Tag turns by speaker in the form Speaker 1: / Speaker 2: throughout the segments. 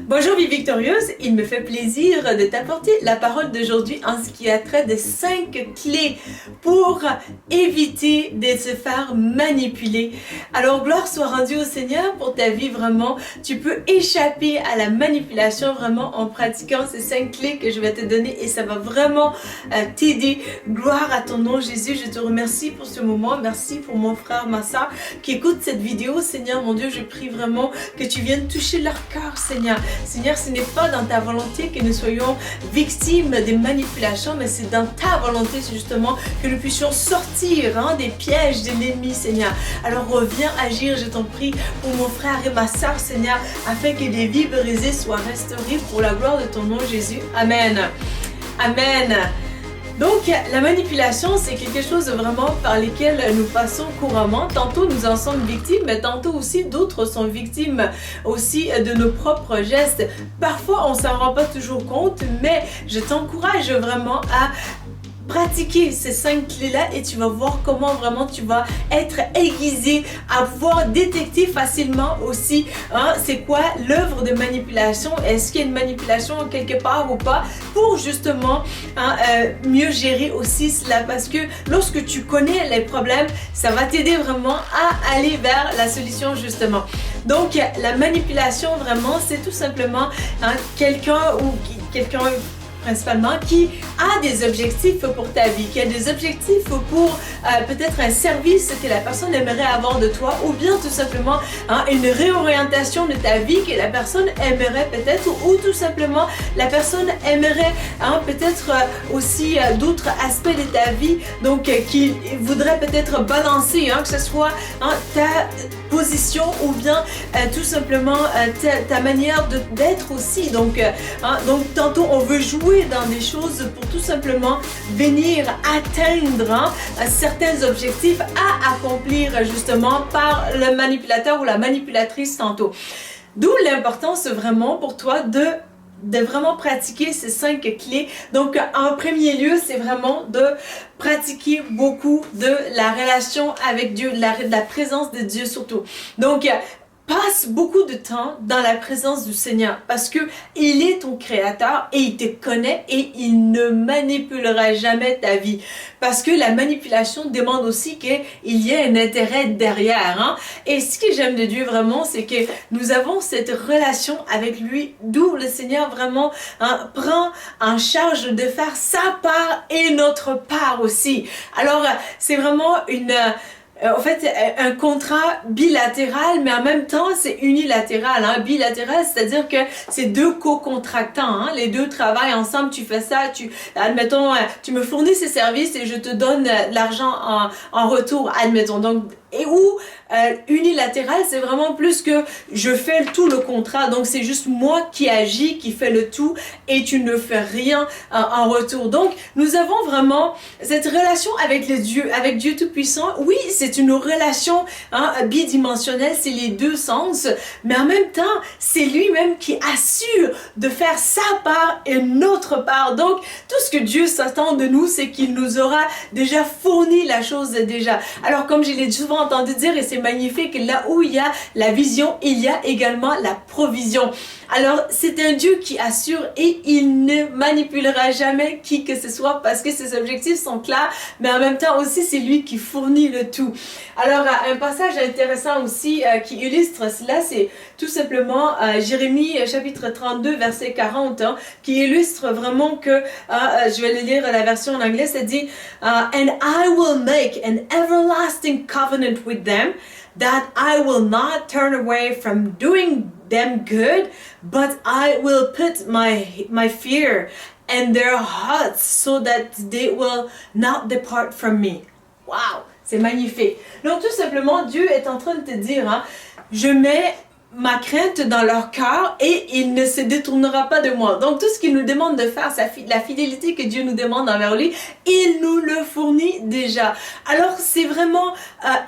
Speaker 1: Bonjour vie victorieuse, il me fait plaisir de t'apporter la parole d'aujourd'hui en ce qui a trait de 5 clés pour éviter de se faire manipuler. Alors gloire soit rendue au Seigneur pour ta vie vraiment. Tu peux échapper à la manipulation vraiment en pratiquant ces 5 clés que je vais te donner et ça va vraiment t'aider. Gloire à ton nom Jésus, je te remercie pour ce moment. Merci pour mon frère, ma soeur qui écoute cette vidéo. Seigneur mon Dieu, je prie vraiment que tu viennes toucher leur cœur, Seigneur. Seigneur, ce n'est pas dans ta volonté que nous soyons victimes des manipulations, mais c'est dans ta volonté justement que nous puissions sortir des pièges de l'ennemi, Seigneur. Alors reviens agir, je t'en prie, pour mon frère et ma soeur, Seigneur, afin que des vies brisées soient restaurées pour la gloire de ton nom, Jésus. Amen. Amen. Donc, la manipulation, c'est quelque chose vraiment par lequel nous passons couramment. Tantôt, nous en sommes victimes, mais tantôt aussi, d'autres sont victimes aussi de nos propres gestes. Parfois, on ne s'en rend pas toujours compte, mais je t'encourage vraiment à pratiquer ces 5 clés-là et tu vas voir comment vraiment tu vas être aiguisé à pouvoir détecter facilement aussi c'est quoi l'œuvre de manipulation, est-ce qu'il y a une manipulation quelque part ou pas, pour justement mieux gérer aussi cela, parce que lorsque tu connais les problèmes, ça va t'aider vraiment à aller vers la solution justement. Donc la manipulation vraiment c'est tout simplement quelqu'un principalement qui a des objectifs pour ta vie, qui a des objectifs pour peut-être un service que la personne aimerait avoir de toi, ou bien tout simplement une réorientation de ta vie que la personne aimerait peut-être, ou tout simplement la personne aimerait peut-être aussi d'autres aspects de ta vie, donc qui voudrait peut-être balancer, que ce soit ta position ou bien tout simplement ta manière d'être aussi. Donc tantôt on veut jouer dans des choses pour tout simplement venir atteindre certains objectifs à accomplir justement par le manipulateur ou la manipulatrice tantôt. D'où l'importance vraiment pour toi de vraiment pratiquer ces 5 clés. Donc en premier lieu, c'est vraiment de pratiquer beaucoup de la relation avec Dieu, de la présence de Dieu surtout. Donc passe beaucoup de temps dans la présence du Seigneur parce que il est ton créateur et il te connaît et il ne manipulera jamais ta vie, parce que la manipulation demande aussi qu'il y ait un intérêt derrière. Et ce que j'aime de Dieu vraiment, c'est que nous avons cette relation avec lui, d'où le Seigneur vraiment prend en charge de faire sa part et notre part aussi. Alors c'est vraiment en fait, un contrat bilatéral, mais en même temps, c'est unilatéral. Bilatéral, c'est-à-dire que c'est 2 co-contractants. Les 2 travaillent ensemble, tu fais ça, admettons, tu me fournis ces services et je te donne l'argent en retour, admettons. Donc, unilatéral, c'est vraiment plus que je fais tout le contrat, donc c'est juste moi qui agis, qui fais le tout et tu ne fais rien en retour. Donc nous avons vraiment cette relation avec Dieu Tout-Puissant. Oui, c'est une relation bidimensionnelle, c'est les 2 sens, mais en même temps, c'est lui-même qui assure de faire sa part et notre part. Donc tout ce que Dieu s'attend de nous, c'est qu'il nous aura déjà fourni la chose déjà. Alors comme je l'ai souvent entendu dire, et c'est magnifique, là où il y a la vision, il y a également la provision. Alors c'est un Dieu qui assure et il ne manipulera jamais qui que ce soit, parce que ses objectifs sont clairs, mais en même temps aussi c'est lui qui fournit le tout. Alors un passage intéressant aussi qui illustre cela, c'est tout simplement Jérémie chapitre 32 verset 40 qui illustre vraiment que je vais le lire la version en anglais, ça dit and I will make an everlasting covenant with them, that I will not turn away from doing them good, but I will put my fear in their hearts so that they will not depart from me. Wow, c'est magnifique. Donc tout simplement, Dieu est en train de te dire, je mets ma crainte dans leur cœur et il ne se détournera pas de moi. Donc tout ce qu'il nous demande de faire, la fidélité que Dieu nous demande envers lui, il nous le fournit déjà. Alors c'est vraiment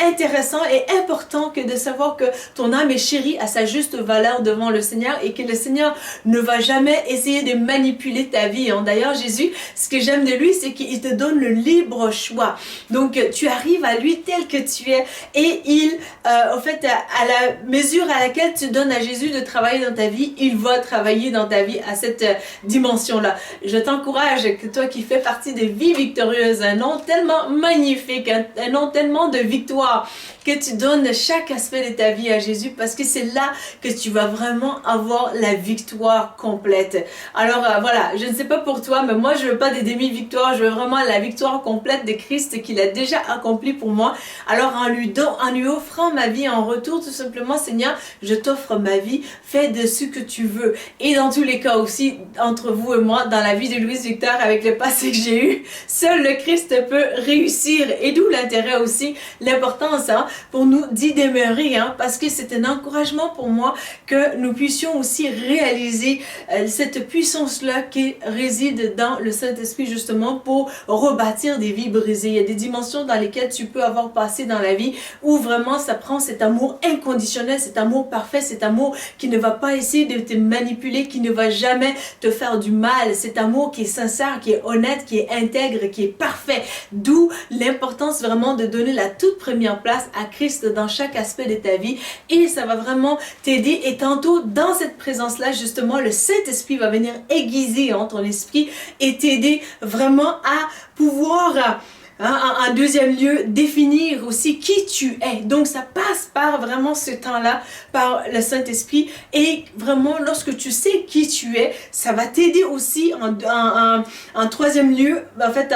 Speaker 1: intéressant et important que de savoir que ton âme est chérie à sa juste valeur devant le Seigneur et que le Seigneur ne va jamais essayer de manipuler ta vie. D'ailleurs Jésus, ce que j'aime de lui, c'est qu'il te donne le libre choix. Donc tu arrives à lui tel que tu es et il, en fait, à la mesure à laquelle fait tu donnes à Jésus de travailler dans ta vie, il va travailler dans ta vie à cette dimension-là. Je t'encourage, que toi qui fais partie des vies victorieuses, un nom tellement magnifique, un nom tellement de victoire, que tu donnes chaque aspect de ta vie à Jésus, parce que c'est là que tu vas vraiment avoir la victoire complète. Alors voilà, je ne sais pas pour toi, mais moi je veux pas des demi-victoires, je veux vraiment la victoire complète de Christ qu'il a déjà accompli pour moi. Alors en lui offrant ma vie en retour, tout simplement, Seigneur, je t'offre ma vie, fais de ce que tu veux. Et dans tous les cas aussi, entre vous et moi, dans la vie de Louise Victor, avec le passé que j'ai eu, seul le Christ peut réussir. Et d'où l'intérêt aussi, l'importance pour nous d'y demeurer, parce que c'est un encouragement pour moi que nous puissions aussi réaliser cette puissance-là qui réside dans le Saint-Esprit, justement pour rebâtir des vies brisées. Il y a des dimensions dans lesquelles tu peux avoir passé dans la vie où vraiment ça prend cet amour inconditionnel, cet amour parfait, cet amour qui ne va pas essayer de te manipuler, qui ne va jamais te faire du mal, cet amour qui est sincère, qui est honnête, qui est intègre, qui est parfait. D'où l'importance vraiment de donner la toute première place à Christ dans chaque aspect de ta vie, et ça va vraiment t'aider. Et tantôt dans cette présence-là, justement, le Saint-Esprit va venir aiguiser ton esprit et t'aider vraiment à pouvoir en deuxième lieu, définir aussi qui tu es. Donc, ça passe par vraiment ce temps-là, par le Saint-Esprit. Et vraiment, lorsque tu sais qui tu es, ça va t'aider aussi en troisième lieu, en fait,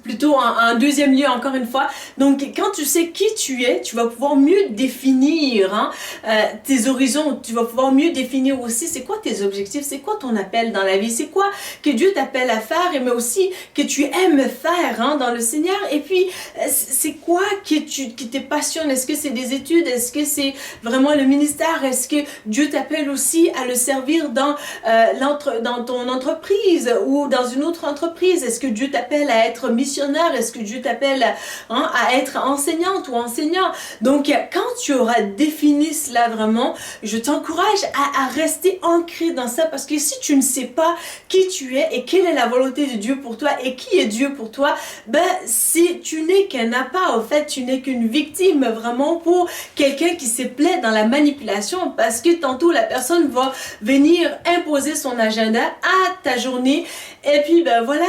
Speaker 1: plutôt en deuxième lieu, encore une fois. Donc, quand tu sais qui tu es, tu vas pouvoir mieux définir tes horizons. Tu vas pouvoir mieux définir aussi c'est quoi tes objectifs, c'est quoi ton appel dans la vie, c'est quoi que Dieu t'appelle à faire, mais aussi que tu aimes faire dans le Seigneur. Et puis, c'est quoi qui te passionne? Est-ce que c'est des études? Est-ce que c'est vraiment le ministère? Est-ce que Dieu t'appelle aussi à le servir dans ton entreprise ou dans une autre entreprise? Est-ce que Dieu t'appelle à être missionnaire? Est-ce que Dieu t'appelle à être enseignante ou enseignant? Donc, quand tu auras défini cela vraiment, je t'encourage à rester ancré dans ça, parce que si tu ne sais pas qui tu es et quelle est la volonté de Dieu pour toi et qui est Dieu pour toi, si tu n'es qu'un appât, au fait, tu n'es qu'une victime vraiment pour quelqu'un qui se plaît dans la manipulation, parce que tantôt la personne va venir imposer son agenda à ta journée, et puis voilà,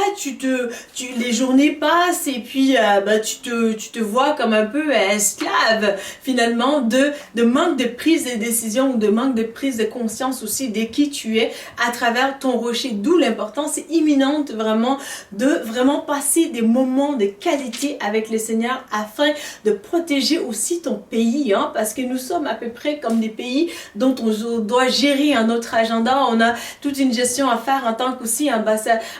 Speaker 1: les journées passent, et puis tu te vois comme un peu esclave finalement de manque de prise de décision ou de manque de prise de conscience aussi de qui tu es à travers ton rocher. D'où l'importance imminente vraiment de vraiment passer des moments de qualité avec le Seigneur afin de protéger aussi ton pays, parce que nous sommes à peu près comme des pays dont on doit gérer notre agenda. On a toute une gestion à faire en tant qu'aussi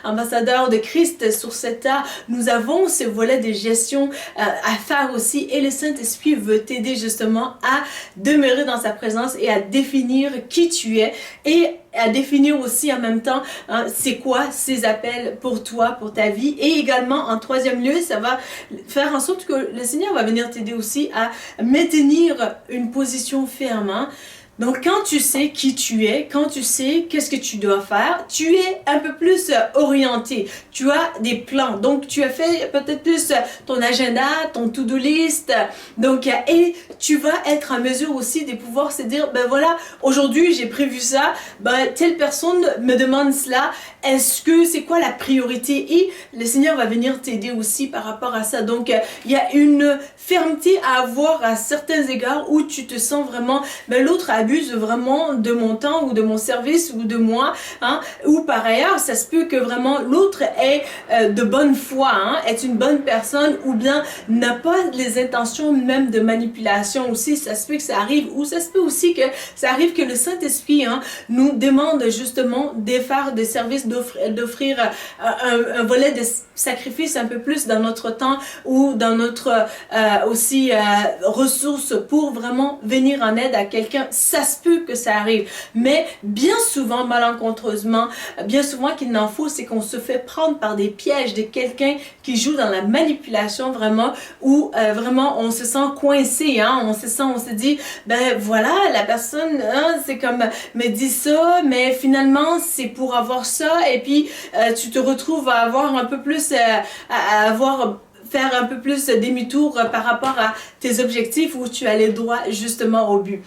Speaker 1: ambassadeur de Christ sur cette terre. Nous avons ce volet de gestion à faire aussi, et le Saint-Esprit veut t'aider justement à demeurer dans sa présence et à définir qui tu es, et à définir aussi en même temps c'est quoi ses appels pour toi, pour ta vie. Et également en troisième lieu, ça va faire en sorte que le Seigneur va venir t'aider aussi à maintenir une position ferme. Donc, quand tu sais qui tu es, quand tu sais qu'est-ce que tu dois faire, tu es un peu plus orienté. Tu as des plans. Donc, tu as fait peut-être plus ton agenda, ton to-do list. Donc, et tu vas être en mesure aussi de pouvoir se dire, voilà, aujourd'hui, j'ai prévu ça. Telle personne me demande cela. Est-ce que c'est quoi la priorité? Et le Seigneur va venir t'aider aussi par rapport à ça. Donc, il y a une fermeté à avoir à certains égards où tu te sens vraiment, l'autre abuse vraiment de mon temps ou de mon service ou de moi, ou par ailleurs, ça se peut que vraiment l'autre est de bonne foi, est une bonne personne, ou bien n'a pas les intentions même de manipulation aussi. Ça se peut que ça arrive, ou ça se peut aussi que ça arrive que le Saint-Esprit nous demande justement de faire des services, d'offrir un volet de sacrifice un peu plus dans notre temps ou dans notre aussi ressources pour vraiment venir en aide à quelqu'un. Ça se peut que ça arrive, mais bien souvent, malencontreusement, bien souvent qu'il n'en faut, c'est qu'on se fait prendre par des pièges de quelqu'un qui joue dans la manipulation vraiment, où vraiment on se sent coincé, on se dit, voilà, la personne, c'est comme, me dit ça, mais finalement, c'est pour avoir ça, et puis tu te retrouves à avoir un peu plus, faire un peu plus demi-tour par rapport à tes objectifs, où tu allais droit justement au but.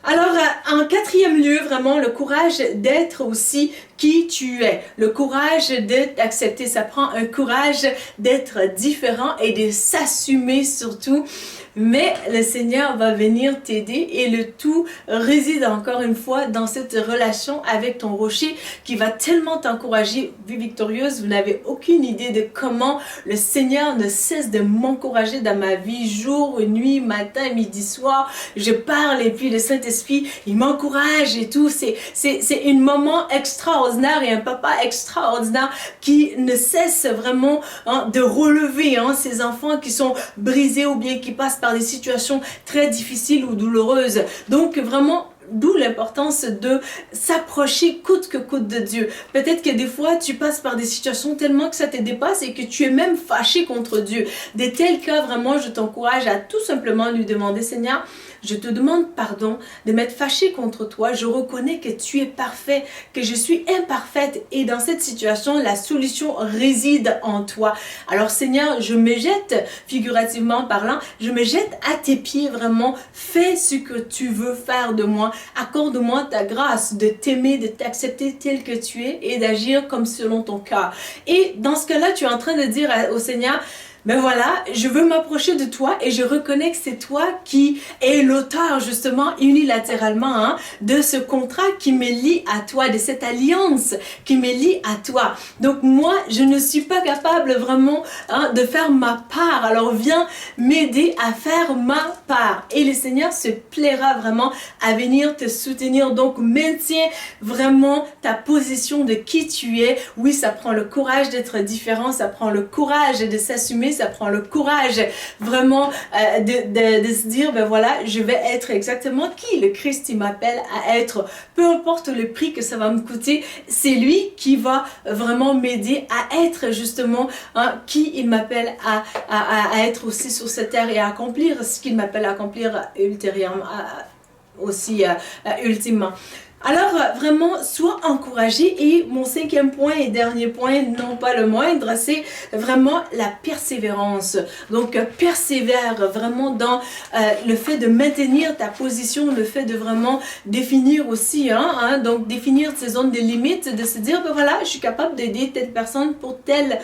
Speaker 1: Alors, en quatrième lieu, vraiment, le courage d'être aussi qui tu es. Le courage d'accepter. Ça prend un courage d'être différent et de s'assumer surtout. Mais le Seigneur va venir t'aider et le tout réside encore une fois dans cette relation avec ton rocher qui va tellement t'encourager. Vie victorieuse, vous n'avez aucune idée de comment le Seigneur ne cesse de m'encourager dans ma vie, jour, nuit, matin, midi, soir. Je parle et puis le Saint-Esprit, il m'encourage et tout. C'est un moment extraordinaire et un papa extraordinaire qui ne cesse vraiment de relever ses enfants qui sont brisés ou bien qui passent par des situations très difficiles ou douloureuses. Donc vraiment, d'où l'importance de s'approcher coûte que coûte de Dieu. Peut-être que des fois, tu passes par des situations tellement que ça te dépasse et que tu es même fâché contre Dieu. De tels cas, vraiment, je t'encourage à tout simplement lui demander, Seigneur, je te demande pardon de m'être fâché contre toi. Je reconnais que tu es parfait, que je suis imparfaite et dans cette situation, la solution réside en toi. Alors Seigneur, je me jette, figurativement parlant, je me jette à tes pieds vraiment. Fais ce que tu veux faire de moi. Accorde-moi ta grâce de t'aimer, de t'accepter tel que tu es et d'agir comme selon ton cœur. Et dans ce cas-là, tu es en train de dire au Seigneur, mais voilà, je veux m'approcher de toi et je reconnais que c'est toi qui es l'auteur justement unilatéralement de ce contrat qui me lie à toi, de cette alliance qui me lie à toi. Donc moi, je ne suis pas capable vraiment de faire ma part. Alors viens m'aider à faire ma part. Et le Seigneur se plaira vraiment à venir te soutenir. Donc maintiens vraiment ta position de qui tu es. Oui, ça prend le courage d'être différent, ça prend le courage de s'assumer, ça prend le courage vraiment de se dire, ben voilà, je vais être exactement qui le Christ il m'appelle à être. Peu importe le prix que ça va me coûter, c'est lui qui va vraiment m'aider à être justement qui il m'appelle à être aussi sur cette terre et à accomplir ce qu'il m'appelle à accomplir ultérieurement, aussi ultimement. Alors, vraiment, sois encouragé. Et mon cinquième point et dernier point, non pas le moindre, c'est vraiment la persévérance. Donc, persévère vraiment dans le fait de maintenir ta position, le fait de vraiment définir aussi, donc définir ces zones de limites, de se dire, ben voilà, je suis capable d'aider telle personne pour telle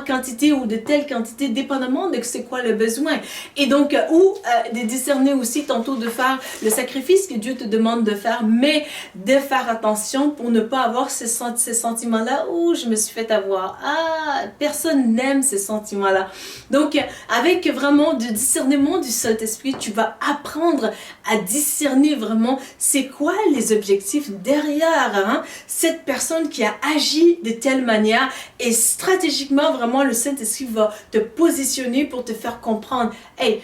Speaker 1: quantité ou de telle quantité, dépendamment de c'est quoi le besoin. Et donc, ou de discerner aussi tantôt de faire le sacrifice que Dieu te demande de faire, mais de faire attention pour ne pas avoir ces sentiments-là où je me suis fait avoir. Personne n'aime ces sentiments-là. Donc, avec vraiment du discernement du Saint-Esprit, tu vas apprendre à discerner vraiment c'est quoi les objectifs derrière cette personne qui a agi de telle manière et stratégiquement, vraiment, le Saint-Esprit va te positionner pour te faire comprendre, hey,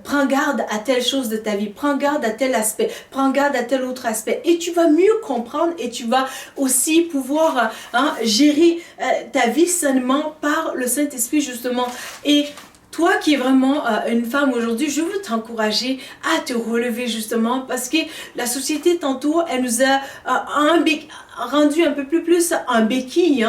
Speaker 1: prends garde à telle chose de ta vie, prends garde à tel aspect, prends garde à tel autre aspect et tu vas mieux comprendre et tu vas aussi pouvoir gérer ta vie sainement par le Saint-Esprit justement. Et toi qui es vraiment une femme aujourd'hui, je veux t'encourager à te relever justement parce que la société tantôt, elle nous a rendu un peu plus en béquille.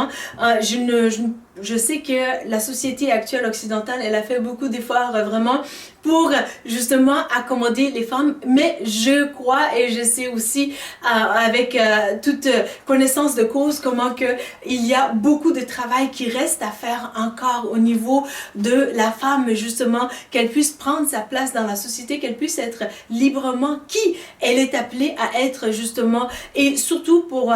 Speaker 1: Je sais que la société actuelle occidentale, elle a fait beaucoup d'efforts vraiment pour justement accommoder les femmes, mais je crois et je sais aussi avec toute connaissance de cause comment que il y a beaucoup de travail qui reste à faire encore au niveau de la femme justement, qu'elle puisse prendre sa place dans la société, qu'elle puisse être librement qui elle est appelée à être justement, et surtout pour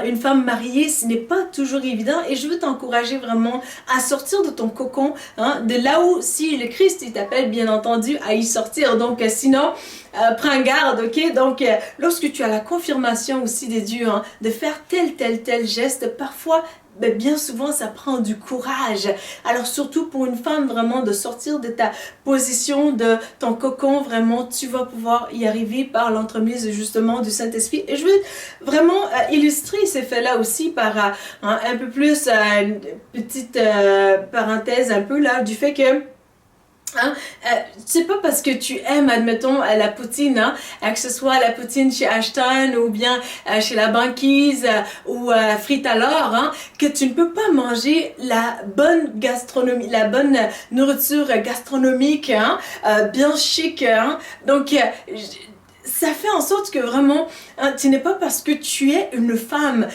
Speaker 1: une femme mariée, ce n'est pas toujours évident et je veux t'encourager vraiment à sortir de ton cocon, de là où si le Christ il t'appelle bien entendu à y sortir. Donc sinon, prends garde, ok? Donc lorsque tu as la confirmation aussi de Dieu de faire tel geste, parfois bien souvent ça prend du courage. Alors surtout pour une femme vraiment de sortir de ta position, de ton cocon, vraiment tu vas pouvoir y arriver par l'entremise justement du Saint-Esprit. Et je veux vraiment illustrer ces faits-là aussi par un peu plus une petite parenthèse un peu là du fait que c'est pas parce que tu aimes, admettons, la poutine, que ce soit la poutine chez Ashton ou bien chez la banquise ou frites à l'or, que tu ne peux pas manger la bonne gastronomie, la bonne nourriture gastronomique, bien chic. Donc, ça fait en sorte que vraiment, hein, ce n'est pas parce que tu es une femme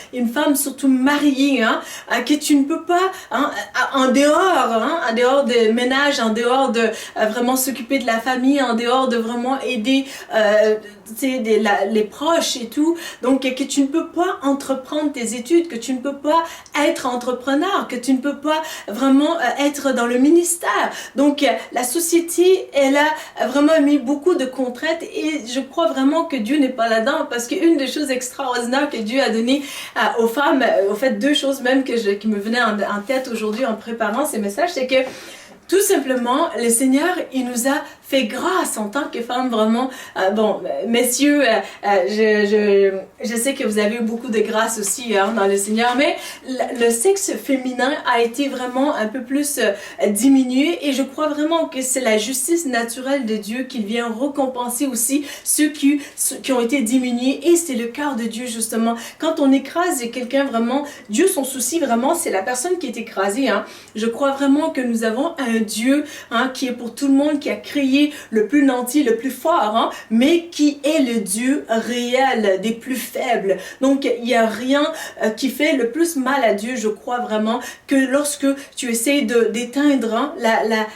Speaker 1: surtout mariée, hein, que tu ne peux pas, hein, en dehors des ménages, en dehors de vraiment s'occuper de la famille, en dehors de vraiment aider les proches et tout, donc que tu ne peux pas entreprendre tes études, que tu ne peux pas être entrepreneur, que tu ne peux pas vraiment être dans le ministère. Donc la société, elle a vraiment mis beaucoup de contraintes et je crois vraiment que Dieu n'est pas là-dedans parce qu'une des choses extraordinaires que Dieu a donné aux femmes, au fait deux choses même qui me venaient en tête aujourd'hui en préparant ces messages, c'est que tout simplement, le Seigneur, il nous a fait grâce en tant que femme, vraiment. Bon, messieurs, je sais que vous avez eu beaucoup de grâce aussi hein, dans le Seigneur, mais le sexe féminin a été vraiment un peu plus diminué et je crois vraiment que c'est la justice naturelle de Dieu qui vient récompenser aussi ceux qui ont été diminués et c'est le cœur de Dieu justement. Quand on écrase quelqu'un vraiment, Dieu, son souci vraiment, c'est la personne qui est écrasée. Hein. Je crois vraiment que nous avons un Dieu hein, qui est pour tout le monde, qui a créé le plus nanti, le plus fort, hein, mais qui est le Dieu réel des plus faibles. Donc, il n'y a rien qui fait le plus mal à Dieu, je crois vraiment, que lorsque tu essaies d'éteindre hein,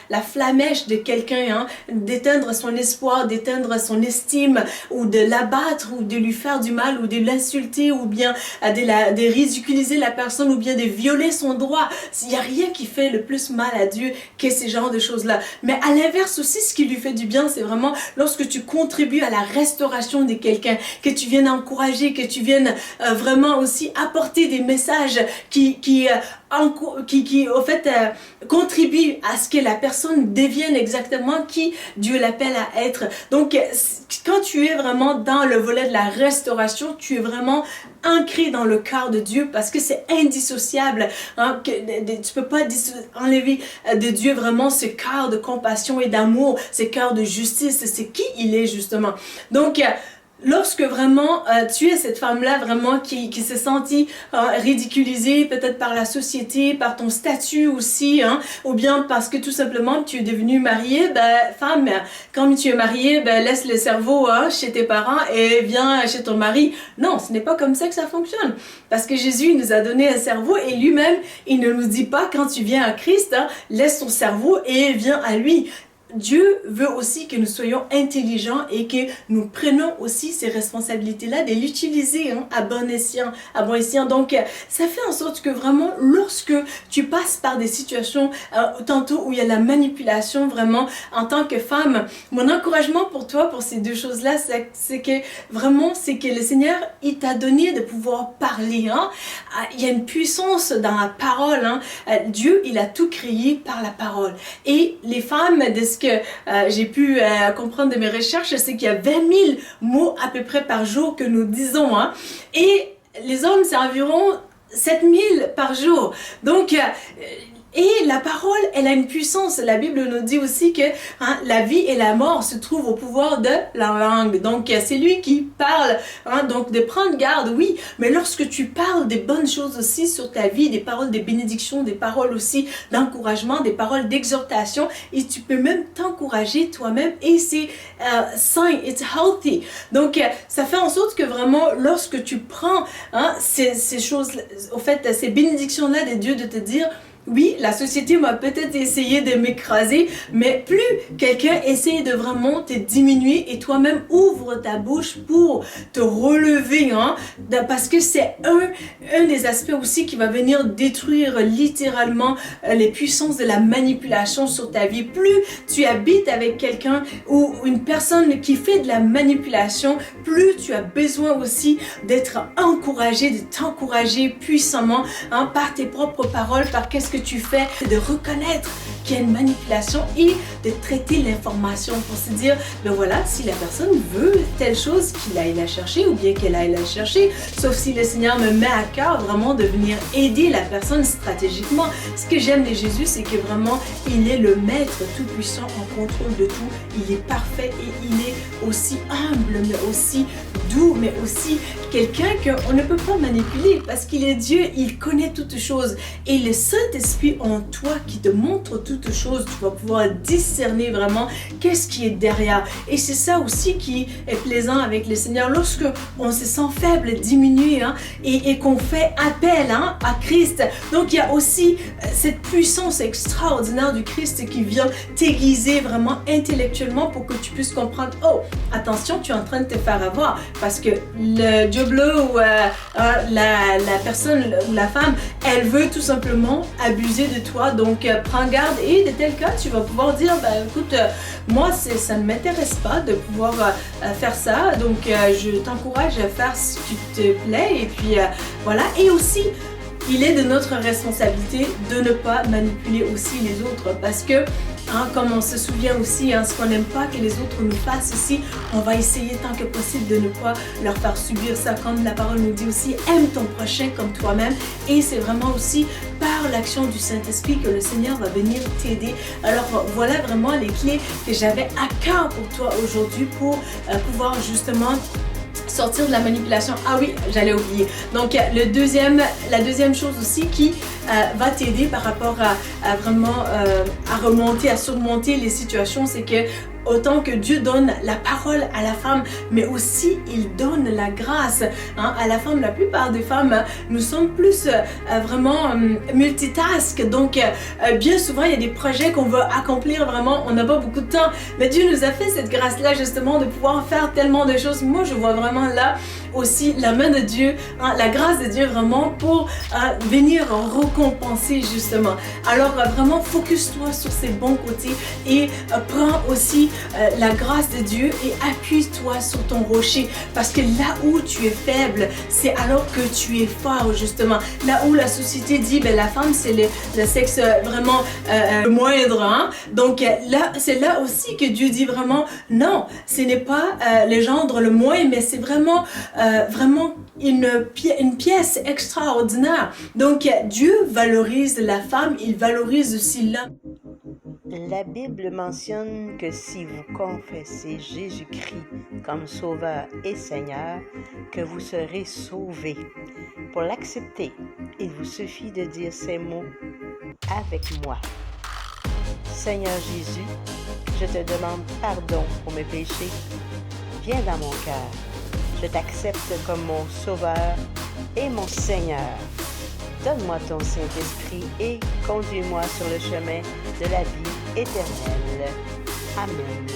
Speaker 1: la flamèche de quelqu'un, hein, d'éteindre son espoir, d'éteindre son estime, ou de l'abattre, ou de lui faire du mal, ou de l'insulter, ou bien de ridiculiser la personne, ou bien de violer son droit. Il n'y a rien qui fait le plus mal à Dieu que ces genres de choses-là. Mais à l'inverse aussi, ce qui lui fait du bien, c'est vraiment lorsque tu contribues à la restauration de quelqu'un, que tu viennes encourager, que tu viennes vraiment aussi apporter des messages qui au fait contribuent à ce que la personne devienne exactement qui Dieu l'appelle à être. Donc quand tu es vraiment dans le volet de la restauration, tu es vraiment ancré dans le cœur de Dieu parce que c'est indissociable. Hein, tu peux pas enlever de Dieu vraiment ce cœur de compassion et d'amour, ce cœur de justice, c'est qui il est justement. Donc lorsque vraiment tu es cette femme-là vraiment qui s'est sentie ridiculisée peut-être par la société, par ton statut aussi, hein, ou bien parce que tout simplement tu es devenue mariée, ben femme, quand tu es mariée, ben laisse le cerveau hein, chez tes parents et viens chez ton mari. Non, ce n'est pas comme ça que ça fonctionne. Parce que Jésus nous a donné un cerveau et lui-même, il ne nous dit pas quand tu viens à Christ, hein, laisse ton cerveau et viens à lui. Dieu veut aussi que nous soyons intelligents et que nous prenions aussi ces responsabilités-là de l'utiliser hein, à bon escient. Donc, ça fait en sorte que vraiment, lorsque tu passes par des situations tantôt où il y a la manipulation, vraiment, en tant que femme, mon encouragement pour toi, pour ces deux choses-là, c'est que vraiment, c'est que le Seigneur, il t'a donné de pouvoir parler. Hein. Il y a une puissance dans la parole. Hein. Dieu, il a tout créé par la parole. Et les femmes, de ce que j'ai pu comprendre de mes recherches, c'est qu'il y a 20 000 mots à peu près par jour que nous disons. Hein. Et les hommes, c'est environ 7 000 par jour. Donc, et la parole, elle a une puissance. La Bible nous dit aussi que hein, la vie et la mort se trouvent au pouvoir de la langue. Donc, c'est lui qui parle. Hein, donc, de prendre garde, oui. Mais lorsque tu parles des bonnes choses aussi sur ta vie, des paroles de bénédiction, des paroles aussi d'encouragement, des paroles d'exhortation, et tu peux même t'encourager toi-même. Et c'est sain, it's healthy. Donc, ça fait en sorte que vraiment, lorsque tu prends hein, ces choses, au fait, ces bénédictions-là de Dieu, de te dire, oui, la société m'a peut-être essayé de m'écraser, mais plus quelqu'un essaye de vraiment te diminuer et toi-même ouvre ta bouche pour te relever, hein, parce que c'est un des aspects aussi qui va venir détruire littéralement les puissances de la manipulation sur ta vie. Plus tu habites avec quelqu'un ou une personne qui fait de la manipulation, plus tu as besoin aussi d'être encouragé, de t'encourager puissamment hein, par tes propres paroles, par qu'est-ce que tu fais, de reconnaître qu'il y a une manipulation et de traiter l'information pour se dire, ben voilà, si la personne veut telle chose, qu'il aille la chercher ou bien qu'elle aille la chercher, sauf si le Seigneur me met à cœur vraiment de venir aider la personne stratégiquement. Ce que j'aime de Jésus, c'est que vraiment, il est le maître tout-puissant en contrôle de tout. Il est parfait et il est aussi humble, mais aussi doux, mais aussi quelqu'un qu'on ne peut pas manipuler parce qu'il est Dieu, il connaît toutes choses. Et le Saint-Esprit en toi qui te montre toutes toutes choses, tu vas pouvoir discerner vraiment qu'est-ce qui est derrière. Et c'est ça aussi qui est plaisant avec le Seigneur. Lorsque on se sent faible, diminué, hein, et qu'on fait appel, hein, à Christ. Donc il y a aussi cette puissance extraordinaire du Christ qui vient t'aiguiser vraiment intellectuellement pour que tu puisses comprendre, oh, attention, tu es en train de te faire avoir parce que le diable ou la personne ou la femme, elle veut tout simplement abuser de toi. Donc prends garde, et de tel cas, tu vas pouvoir dire, ben écoute, moi ça ne m'intéresse pas de pouvoir faire ça, donc je t'encourage à faire ce qui te plaît, et puis voilà. Et aussi, il est de notre responsabilité de ne pas manipuler aussi les autres, parce que, hein, comme on se souvient aussi, hein, ce qu'on n'aime pas que les autres nous fassent aussi, on va essayer tant que possible de ne pas leur faire subir ça, comme la parole nous dit aussi, aime ton prochain comme toi-même. Et c'est vraiment aussi par l'action du Saint-Esprit que le Seigneur va venir t'aider. Alors voilà vraiment les clés que j'avais à cœur pour toi aujourd'hui pour pouvoir justement sortir de la manipulation. Ah oui, j'allais oublier. Donc la deuxième chose aussi qui va t'aider par rapport à vraiment à remonter, à surmonter les situations, c'est que autant que Dieu donne la parole à la femme, mais aussi il donne la grâce, hein, à la femme. La plupart des femmes, nous sommes plus vraiment multitask. Donc bien souvent il y a des projets qu'on veut accomplir, vraiment on n'a pas beaucoup de temps, mais Dieu nous a fait cette grâce là justement de pouvoir faire tellement de choses. Moi je vois vraiment là aussi la main de Dieu, hein, la grâce de Dieu vraiment pour venir récompenser justement. Alors vraiment focus-toi sur ses bons côtés et prends aussi la grâce de Dieu et appuie-toi sur ton rocher, parce que là où tu es faible, c'est alors que tu es fort justement. Là où la société dit ben la femme c'est le sexe vraiment moindre, hein? Donc là c'est là aussi que Dieu dit vraiment non, ce n'est pas le gendre le moins, mais c'est vraiment vraiment une pièce extraordinaire. Donc Dieu valorise la femme, il valorise aussi l'homme.
Speaker 2: La Bible mentionne que si vous confessez Jésus-Christ comme Sauveur et Seigneur, que vous serez sauvés. Pour l'accepter, il vous suffit de dire ces mots avec moi. Seigneur Jésus, je te demande pardon pour mes péchés. Viens dans mon cœur. Je t'accepte comme mon Sauveur et mon Seigneur. Donne-moi ton Saint-Esprit et conduis-moi sur le chemin de la vie éternelle. Amen.